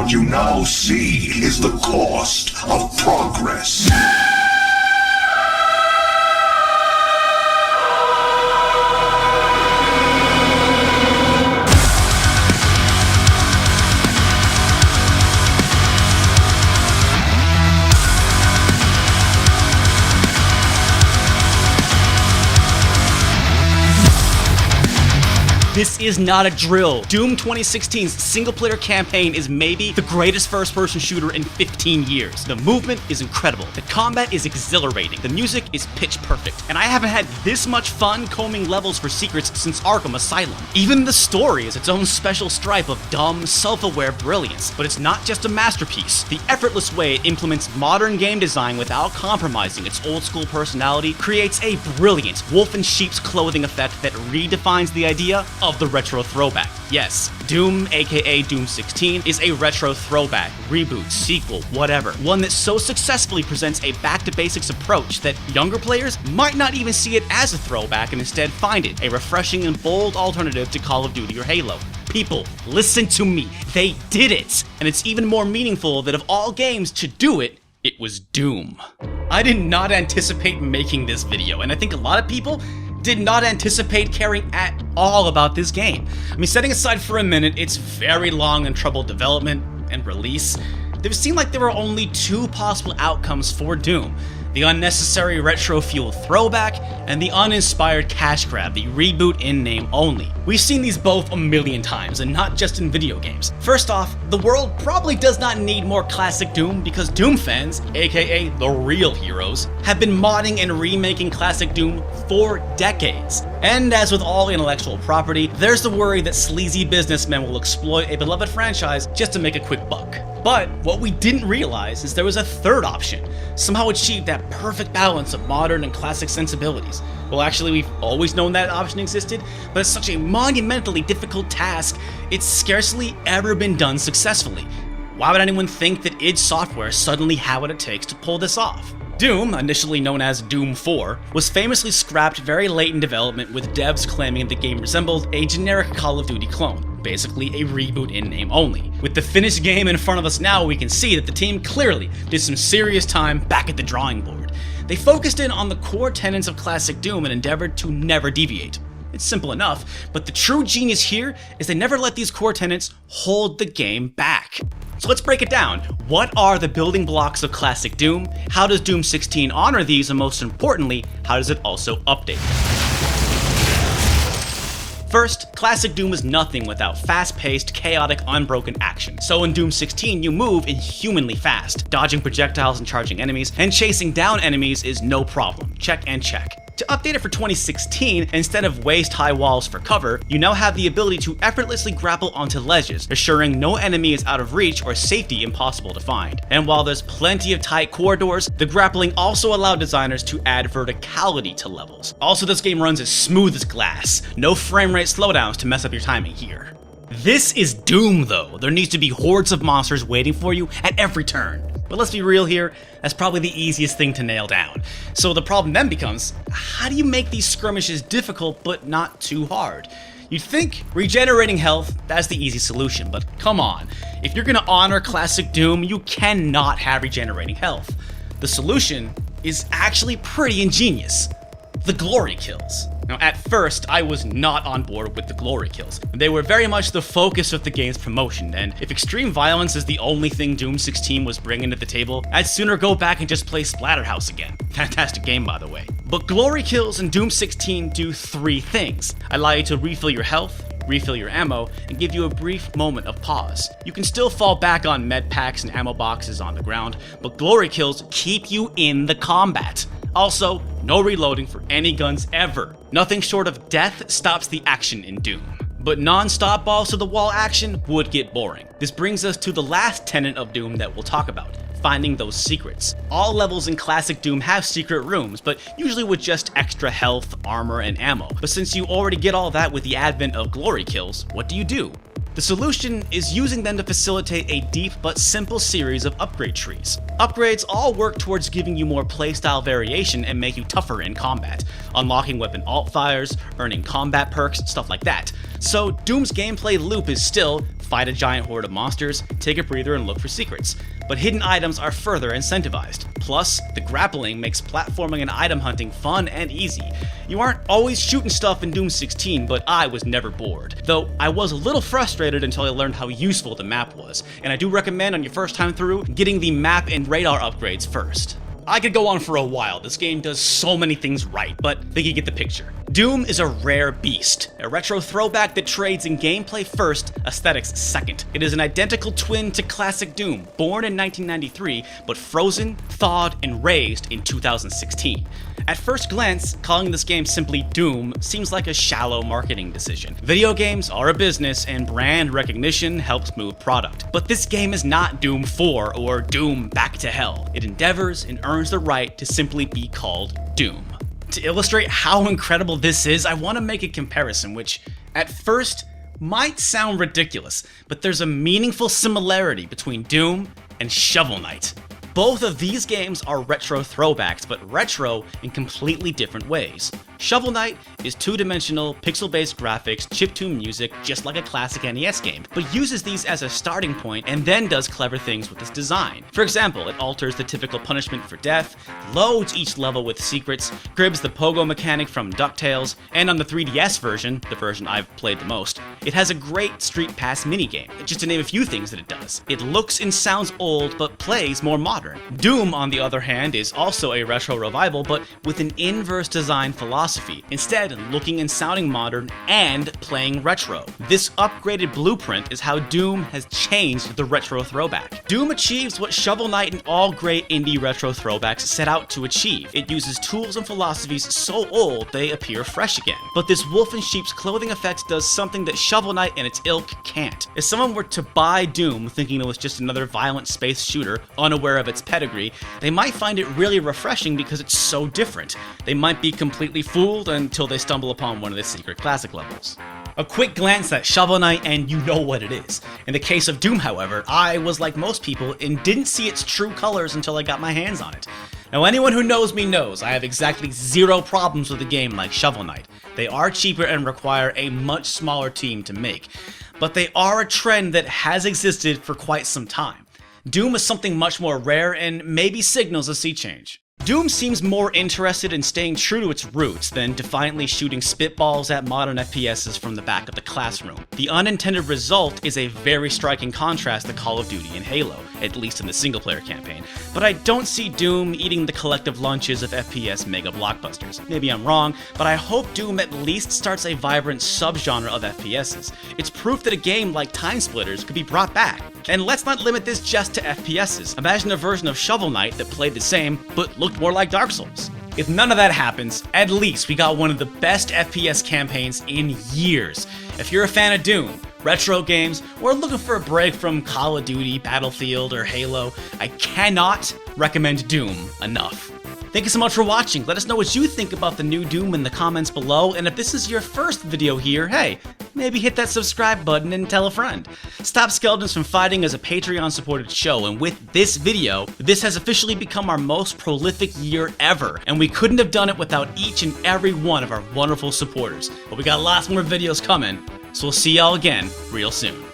What you now see is the cost of progress. This is not a drill. Doom 2016's single-player campaign is maybe the greatest first-person shooter in 15 years. The movement is incredible. The combat is exhilarating. The music is pitch perfect. And I haven't had this much fun combing levels for secrets since Arkham Asylum. Even the story is its own special stripe of dumb, self-aware brilliance. But it's not just a masterpiece. The effortless way it implements modern game design without compromising its old-school personality creates a brilliant wolf in sheep's clothing effect that redefines the idea of the retro throwback. Yes, Doom, aka Doom 16, is a retro throwback, reboot, sequel, whatever. One that so successfully presents a back-to-basics approach that younger players might not even see it as a throwback and instead find it a refreshing and bold alternative to Call of Duty or Halo. People, listen to me. They did it! And it's even more meaningful that of all games to do it, it was Doom. I did not anticipate making this video, and I think a lot of people did not anticipate caring at all about this game. I mean, setting aside for a minute its very long and troubled development and release, there seemed like there were only two possible outcomes for Doom: the unnecessary retro-fueled throwback, and the uninspired cash grab, the reboot in name only. We've seen these both a million times, and not just in video games. First off, the world probably does not need more classic Doom because Doom fans, aka the real heroes, have been modding and remaking classic Doom for decades. And as with all intellectual property, there's the worry that sleazy businessmen will exploit a beloved franchise just to make a quick buck. But what we didn't realize is there was a third option, somehow achieve that perfect balance of modern and classic sensibilities. Well, actually, we've always known that option existed, but it's such a monumentally difficult task, it's scarcely ever been done successfully. Why would anyone think that id Software suddenly had what it takes to pull this off? Doom, initially known as Doom 4, was famously scrapped very late in development, with devs claiming the game resembled a generic Call of Duty clone, basically a reboot in name only. With the finished game in front of us now, we can see that the team clearly did some serious time back at the drawing board. They focused in on the core tenets of classic Doom and endeavored to never deviate. It's simple enough, but the true genius here is they never let these core tenets hold the game back. So let's break it down. What are the building blocks of classic Doom? How does Doom 16 honor these? And most importantly, how does it also update them? First, classic Doom is nothing without fast-paced, chaotic, unbroken action. So in Doom 16, you move inhumanly fast. Dodging projectiles and charging enemies, and chasing down enemies is no problem. Check and check. To update it for 2016, instead of waist-high walls for cover, you now have the ability to effortlessly grapple onto ledges, assuring no enemy is out of reach or safety impossible to find. And while there's plenty of tight corridors, the grappling also allowed designers to add verticality to levels. Also, this game runs as smooth as glass. No frame rate slowdowns to mess up your timing here. This is Doom though. There needs to be hordes of monsters waiting for you at every turn. But let's be real here, that's probably the easiest thing to nail down. So the problem then becomes, how do you make these skirmishes difficult but not too hard? You'd think regenerating health, that's the easy solution, but come on. If you're gonna honor classic Doom, you cannot have regenerating health. The solution is actually pretty ingenious. The glory kills. Now, at first, I was not on board with the glory kills. They were very much the focus of the game's promotion, and if extreme violence is the only thing Doom 16 was bringing to the table, I'd sooner go back and just play Splatterhouse again. Fantastic game, by the way. But glory kills in Doom 16 do three things. Allow you to refill your health, refill your ammo, and give you a brief moment of pause. You can still fall back on med packs and ammo boxes on the ground, but glory kills keep you in the combat. Also, no reloading for any guns ever. Nothing short of death stops the action in Doom. But non-stop balls to the wall action would get boring. This brings us to the last tenet of Doom that we'll talk about: finding those secrets. All levels in classic Doom have secret rooms, but usually with just extra health, armor, and ammo. But since you already get all that with the advent of glory kills, what do? The solution is using them to facilitate a deep but simple series of upgrade trees. Upgrades all work towards giving you more playstyle variation and make you tougher in combat, unlocking weapon alt fires, earning combat perks, stuff like that. So Doom's gameplay loop is still fight a giant horde of monsters, take a breather, and look for secrets. But hidden items are further incentivized. Plus, the grappling makes platforming and item hunting fun and easy. You aren't always shooting stuff in Doom 16, but I was never bored. Though I was a little frustrated until I learned how useful the map was, and I do recommend on your first time through, getting the map and radar upgrades first. I could go on for a while, this game does so many things right, but I think you get the picture. Doom is a rare beast, a retro throwback that trades in gameplay first, aesthetics second. It is an identical twin to classic Doom, born in 1993, but frozen, thawed, and raised in 2016. At first glance, calling this game simply Doom seems like a shallow marketing decision. Video games are a business, and brand recognition helps move product. But this game is not Doom 4 or Doom Back to Hell. It endeavors and earns the right to simply be called Doom. To illustrate how incredible this is, I want to make a comparison which, at first, might sound ridiculous, but there's a meaningful similarity between Doom and Shovel Knight. Both of these games are retro throwbacks, but retro in completely different ways. Shovel Knight is two-dimensional, pixel-based graphics, chiptune music, just like a classic NES game, but uses these as a starting point and then does clever things with its design. For example, it alters the typical punishment for death, loads each level with secrets, cribs the pogo mechanic from DuckTales, and on the 3DS version, the version I've played the most, it has a great Street Pass minigame, just to name a few things that it does. It looks and sounds old, but plays more modern. Doom, on the other hand, is also a retro revival, but with an inverse design philosophy, instead looking and sounding modern and playing retro. This upgraded blueprint is how Doom has changed the retro throwback. Doom achieves what Shovel Knight and all great indie retro throwbacks set out to achieve. It uses tools and philosophies so old they appear fresh again. But this wolf in sheep's clothing effect does something that Shovel Knight and its ilk can't. If someone were to buy Doom thinking it was just another violent space shooter, unaware of its pedigree, they might find it really refreshing because it's so different. They might be completely fooled until they stumble upon one of the secret classic levels. A quick glance at Shovel Knight and you know what it is. In the case of Doom, however, I was like most people and didn't see its true colors until I got my hands on it. Now, anyone who knows me knows I have exactly zero problems with a game like Shovel Knight. They are cheaper and require a much smaller team to make, but they are a trend that has existed for quite some time. Doom is something much more rare and maybe signals a sea change. Doom seems more interested in staying true to its roots than defiantly shooting spitballs at modern FPSs from the back of the classroom. The unintended result is a very striking contrast to Call of Duty and Halo, at least in the single-player campaign, but I don't see Doom eating the collective lunches of FPS mega blockbusters. Maybe I'm wrong, but I hope Doom at least starts a vibrant subgenre of FPSs. It's proof that a game like Time Splitters could be brought back. And let's not limit this just to FPSs. Imagine a version of Shovel Knight that played the same, but looked more like Dark Souls. If none of that happens, at least we got one of the best FPS campaigns in years. If you're a fan of Doom, retro games, or looking for a break from Call of Duty, Battlefield, or Halo, I cannot recommend Doom enough. Thank you so much for watching. Let us know what you think about the new Doom in the comments below, and if this is your first video here, hey, maybe hit that subscribe button and tell a friend. Stop Skeletons from Fighting is a Patreon-supported show, and with this video, this has officially become our most prolific year ever, and we couldn't have done it without each and every one of our wonderful supporters. But we got lots more videos coming, so we'll see y'all again real soon.